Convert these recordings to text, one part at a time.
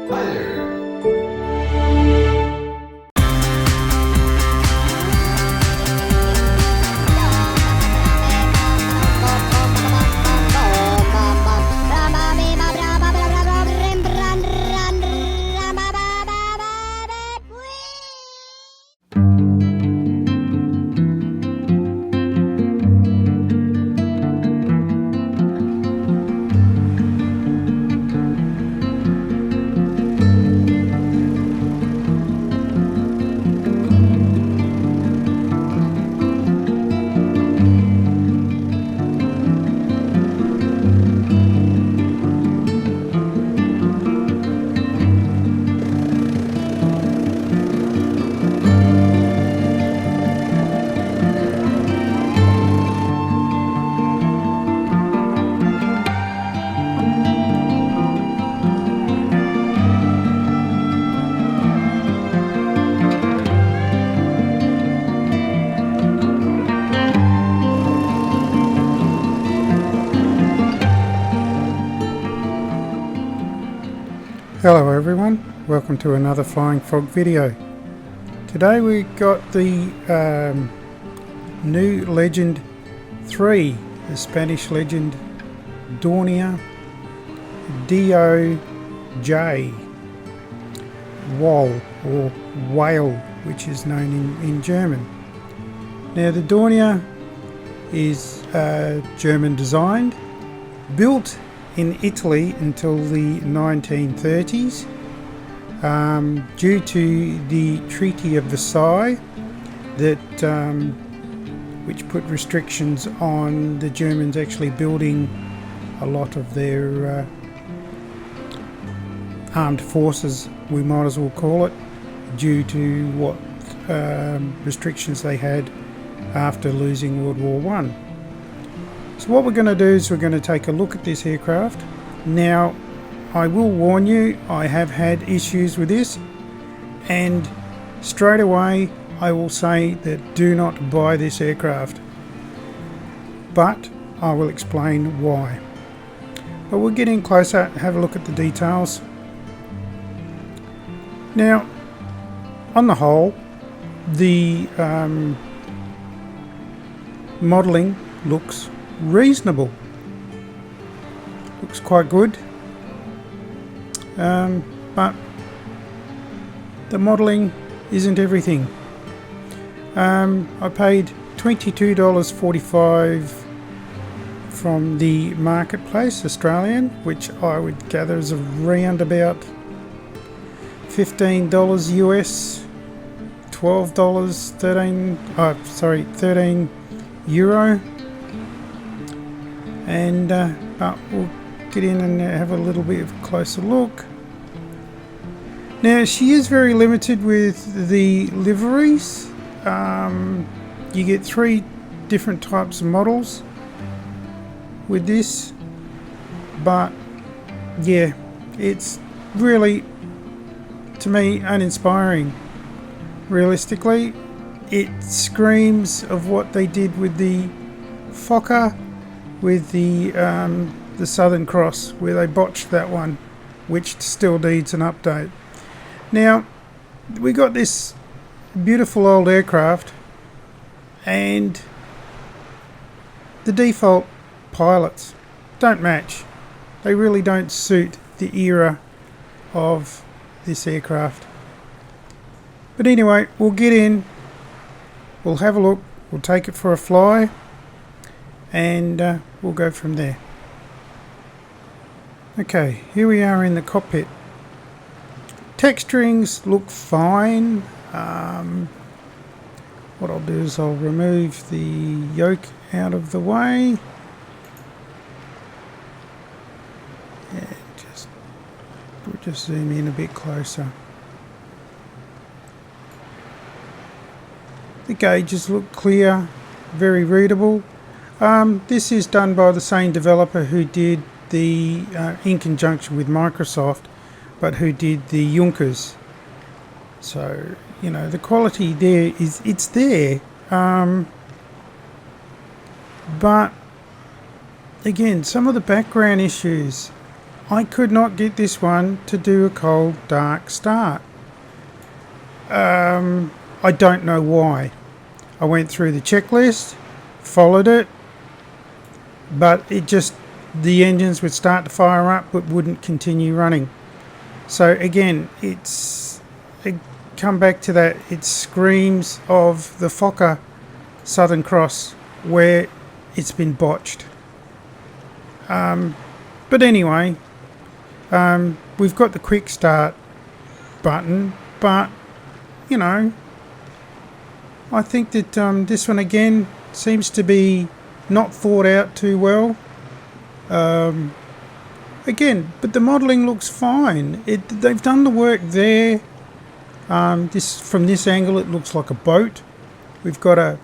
Hi there. Hello everyone, welcome to another Flying Frog video. Today we got the new Legend 3, the Spanish Legend Dornier DOJ Wall or Whale, which is known in German. Now the Dornier is German designed, built in Italy until the 1930s due to the Treaty of Versailles that which put restrictions on the Germans actually building a lot of their armed forces, we might as well call it, due to what restrictions they had after losing World War One. So what we're going to do is we're going to take a look at this aircraft. Now I will warn you, I have had issues with this, and straight away I will say that do not buy this aircraft, but I will explain why. But we'll get in closer, have a look at the details. Now on the whole, the modelling looks reasonable, looks quite good, but the modelling isn't everything. I paid $22.45 from the marketplace Australian, which I would gather is around about $15 US, €13 euro. And but we'll get in and have a little bit of a closer look. Now she is very limited with the liveries. You get 3 different types of models with this, but yeah, it's really, to me, uninspiring. Realistically, it screams of what they did with the Fokker, with the Southern Cross, where they botched that one, which still needs an update. Now we got this beautiful old aircraft, and the default pilots don't match. They really don't suit the era of this aircraft. But anyway, we'll get in, we'll have a look, we'll take it for a fly, and we'll go from there. Okay, here we are in the cockpit. Texturings look fine. What I'll do is I'll remove the yoke out of the way. And we'll just zoom in a bit closer. The gauges look clear, very readable. This is done by the same developer who did the, in conjunction with Microsoft, but who did the Junkers. So, you know, the quality there it's there. But again, some of the background issues I could not get this one to do a cold dark start. I don't know why. I went through the checklist, followed it, but the engines would start to fire up but wouldn't continue running. So again, come back to that, it screams of the Fokker Southern Cross where it's been botched. But anyway, we've got the quick start button, but you know, I think that this one again seems to be not thought out too well. Again, but the modelling looks fine. They've done the work there. From this angle it looks like a boat. We've got a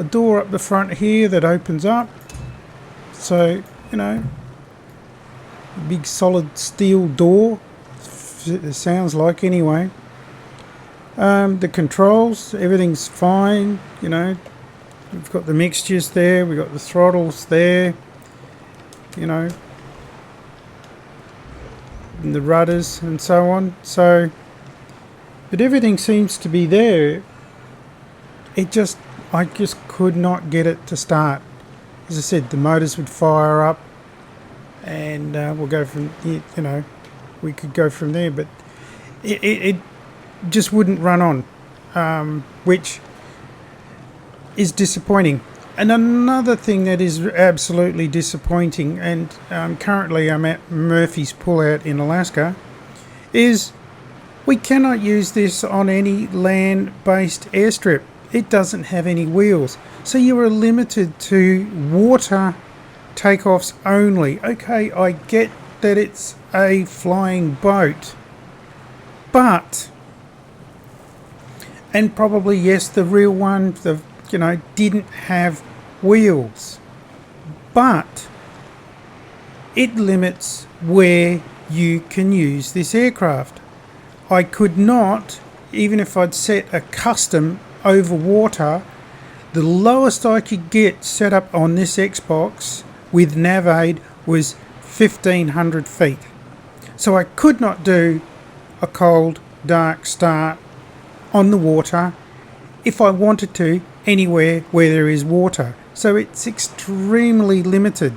door up the front here that opens up. So, you know, a big solid steel door, it sounds like anyway. The controls, everything's fine, you know. We've got the mixtures there, we've got the throttles there, you know, and the rudders and so on. So, but everything seems to be there. I just could not get it to start. As I said, the motors would fire up, and we'll go from, you know, we could go from there, but it just wouldn't run on, which is disappointing. And another thing that is absolutely disappointing, and currently I'm at Murphy's Pullout in Alaska, is we cannot use this on any land-based airstrip. It doesn't have any wheels, so you are limited to water takeoffs only. Okay, I get that it's a flying boat, but, and probably yes, the real one, didn't have wheels, but it limits where you can use this aircraft. I could not, even if I'd set a custom over water, the lowest I could get set up on this Xbox with NavAid was 1500 feet. So I could not do a cold dark start on the water if I wanted to anywhere where there is water. So it's extremely limited.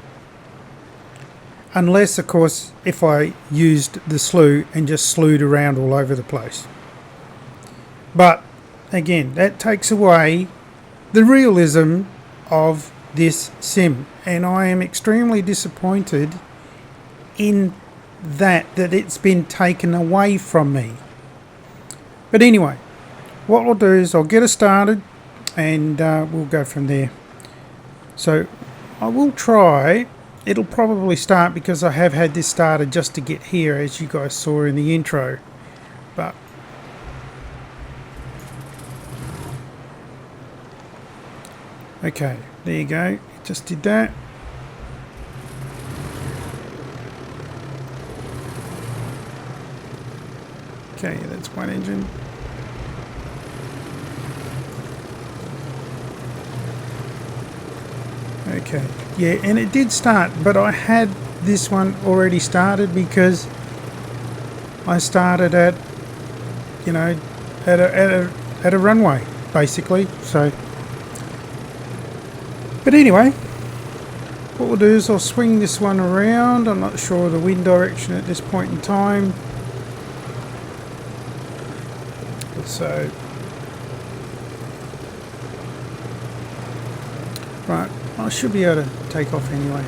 Unless, of course, if I used the slew and just slewed around all over the place. But again, that takes away the realism of this sim, and I am extremely disappointed in that it's been taken away from me. But anyway, what I'll do is I'll get it started, and we'll go from there. So I will try. It'll probably start because I have had this started just to get here, as you guys saw in the intro. But okay, there you go. Just did that. Okay, that's one engine. Okay, yeah, and it did start, but I had this one already started because I started at, you know, at a runway basically. So, but anyway, what we'll do is I'll swing this one around. I'm not sure of the wind direction at this point in time. So, right, I should be able to take off anyway.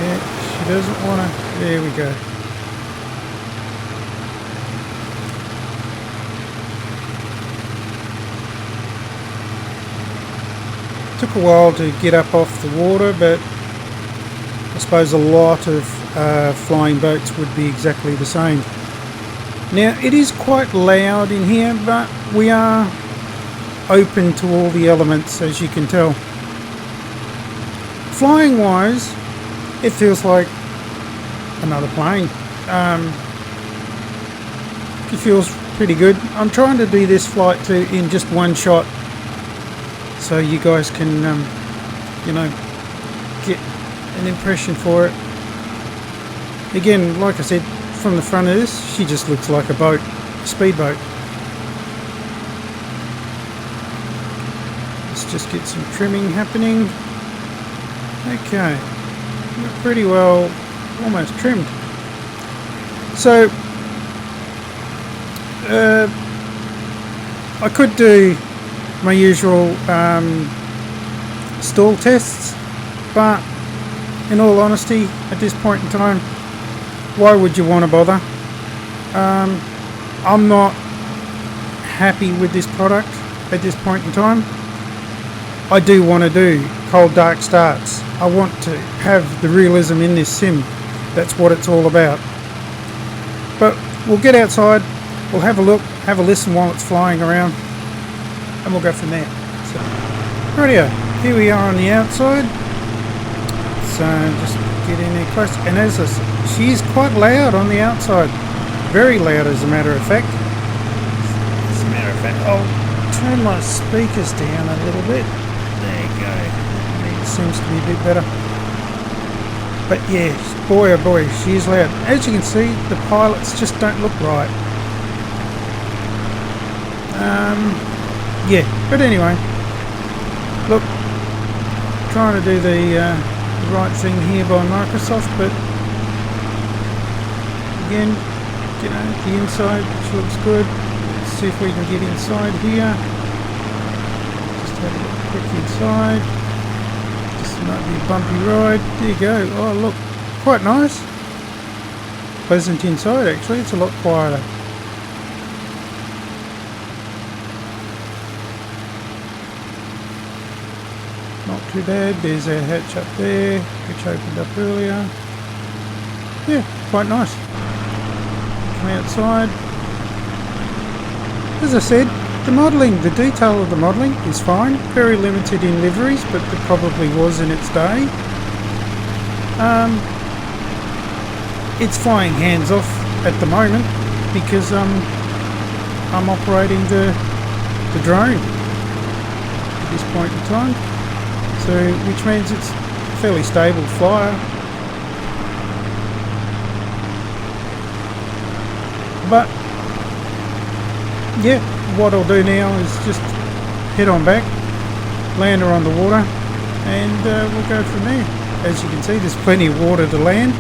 Yeah, she doesn't want to. There we go. Took a while to get up off the water, but I suppose a lot of flying boats would be exactly the same. Now it is quite loud in here, but we are open to all the elements, as you can tell. Flying wise, it feels like another plane. It feels pretty good. I'm trying to do this flight in just one shot, so you guys can, you know, get an impression for it. Again, like I said, from the front of this, she just looks like a boat, a speedboat. Let's just get some trimming happening. Okay, we're pretty well almost trimmed. So I could do my usual stall tests, but in all honesty, at this point in time, why would you want to bother? I'm not happy with this product at this point in time. I do want to do cold dark starts. I want to have the realism in this sim. That's what it's all about. But we'll get outside, we'll have a look, have a listen while it's flying around, and we'll go from there. So, rightio, here we are on the outside. So just get in there close. And as I said, she is quite loud on the outside. Very loud, as a matter of fact. I'll turn my speakers down a little bit. There you go. It seems to be a bit better. But yeah, boy oh boy, she is loud. As you can see, the pilots just don't look right. Yeah, but anyway, look, trying to do the right thing here by Microsoft, but again, you know, the inside which looks good. Let's see if we can get inside here. Just have a look quick inside. This might be a bumpy ride. There you go. Oh look, quite nice. Pleasant inside actually, it's a lot quieter. Not too bad. There's our hatch up there, which opened up earlier. Yeah, quite nice. Come outside. As I said, the modelling, the detail of the modelling is fine. Very limited in liveries, but there probably was in its day. It's flying hands off at the moment because I'm operating the drone at this point in time. So, which means it's a fairly stable flyer. But yeah, what I'll do now is just head on back, land her on the water, and we'll go from there. As you can see, there's plenty of water to land,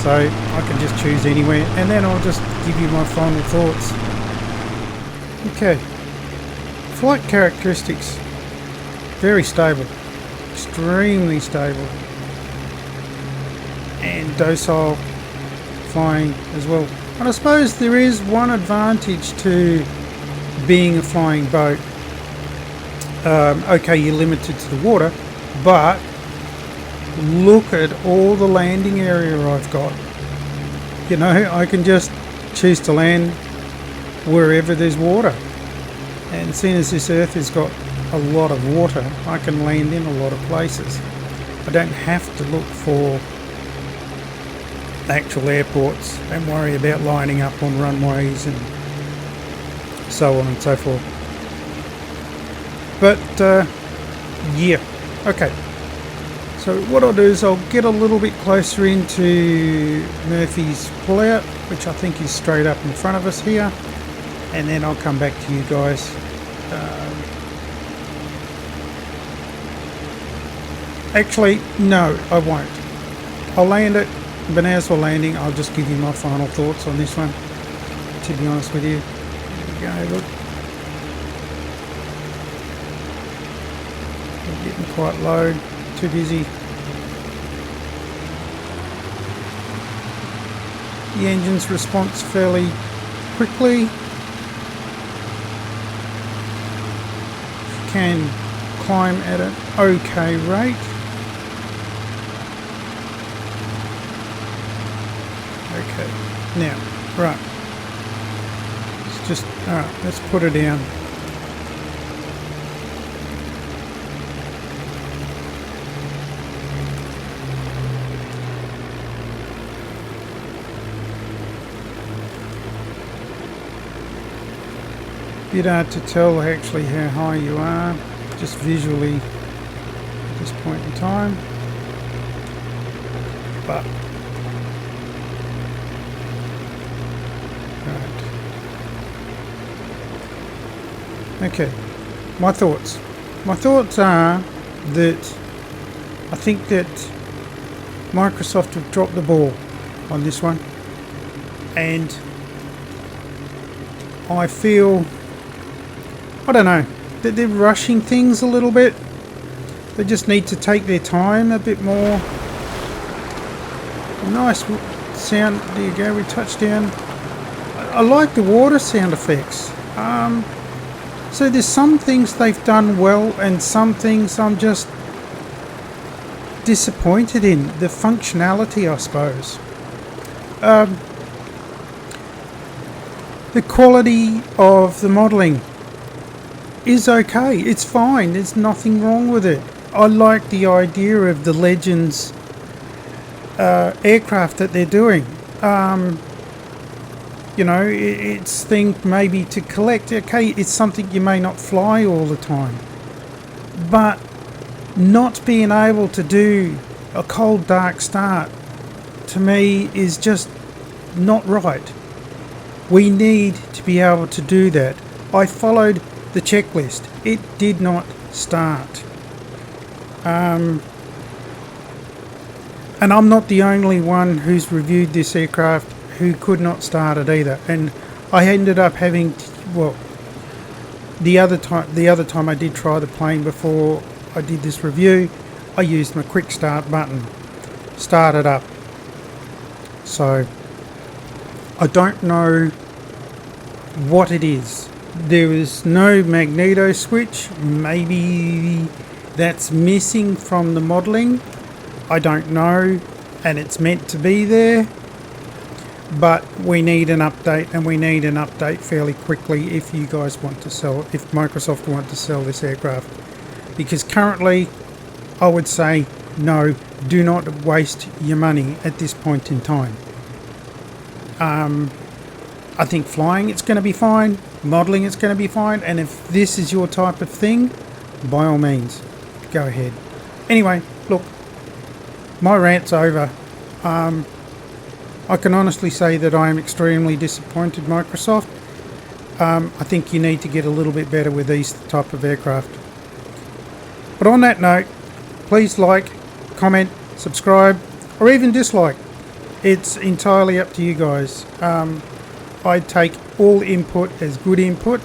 so I can just choose anywhere, and then I'll just give you my final thoughts. Okay, flight characteristics, very stable. Extremely stable and docile flying as well. And I suppose there is one advantage to being a flying boat. Okay, you're limited to the water, but look at all the landing area I've got. You know, I can just choose to land wherever there's water, and seeing as this Earth has got a lot of water, I can land in a lot of places. I don't have to look for actual airports and worry about lining up on runways and so on and so forth. But yeah, okay. So what I'll do is I'll get a little bit closer into Murphy's pullout, which I think is straight up in front of us here, and then I'll come back to you guys. Actually, no, I won't. I'll land it, but as for landing, I'll just give you my final thoughts on this one, to be honest with you. There we go, look. I'm getting quite low, too busy. The engine's response fairly quickly. Can climb at an okay rate. Okay, now, right, it's just, alright, let's put her down. bit hard to tell actually how high you are, just visually at this point in time. But right. Okay, my thoughts. My thoughts are that I think that Microsoft have dropped the ball on this one, and I feel, I don't know, that they're rushing things a little bit. They just need to take their time a bit more. Nice sound, there you go, we touched down. I like the water sound effects. So there's some things they've done well and some things I'm just disappointed in. The functionality, I suppose. The quality of the modelling is okay. It's fine. There's nothing wrong with it. I like the idea of the Legends aircraft that they're doing. You know, it's thing maybe to collect. Okay, it's something you may not fly all the time, but not being able to do a cold dark start to me is just not right. We need to be able to do that. I followed the checklist. It did not start. And I'm not the only one who's reviewed this aircraft who could not start it either. And I ended up having, well, the other time I did try the plane before I did this review, I used my quick start button, start it up. So I don't know what it is. There is no magneto switch. Maybe that's missing from the modelling. I don't know, and it's meant to be there. But we need an update, and we need an update fairly quickly if you guys want to sell, if Microsoft want to sell this aircraft. Because currently, I would say no, do not waste your money at this point in time. I think flying it's going to be fine, modelling it's going to be fine, and if this is your type of thing, by all means, go ahead. Anyway, look, my rant's over. I can honestly say that I am extremely disappointed, Microsoft. I think you need to get a little bit better with these type of aircraft. But on that note, please like, comment, subscribe, or even dislike. It's entirely up to you guys. I take all input as good input.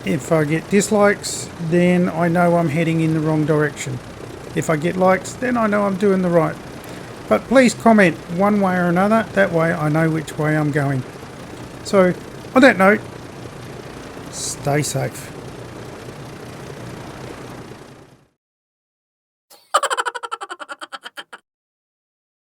If I get dislikes, then I know I'm heading in the wrong direction. If I get likes, then I know I'm doing the right. But please comment one way or another, that way I know which way I'm going. So, on that note, stay safe.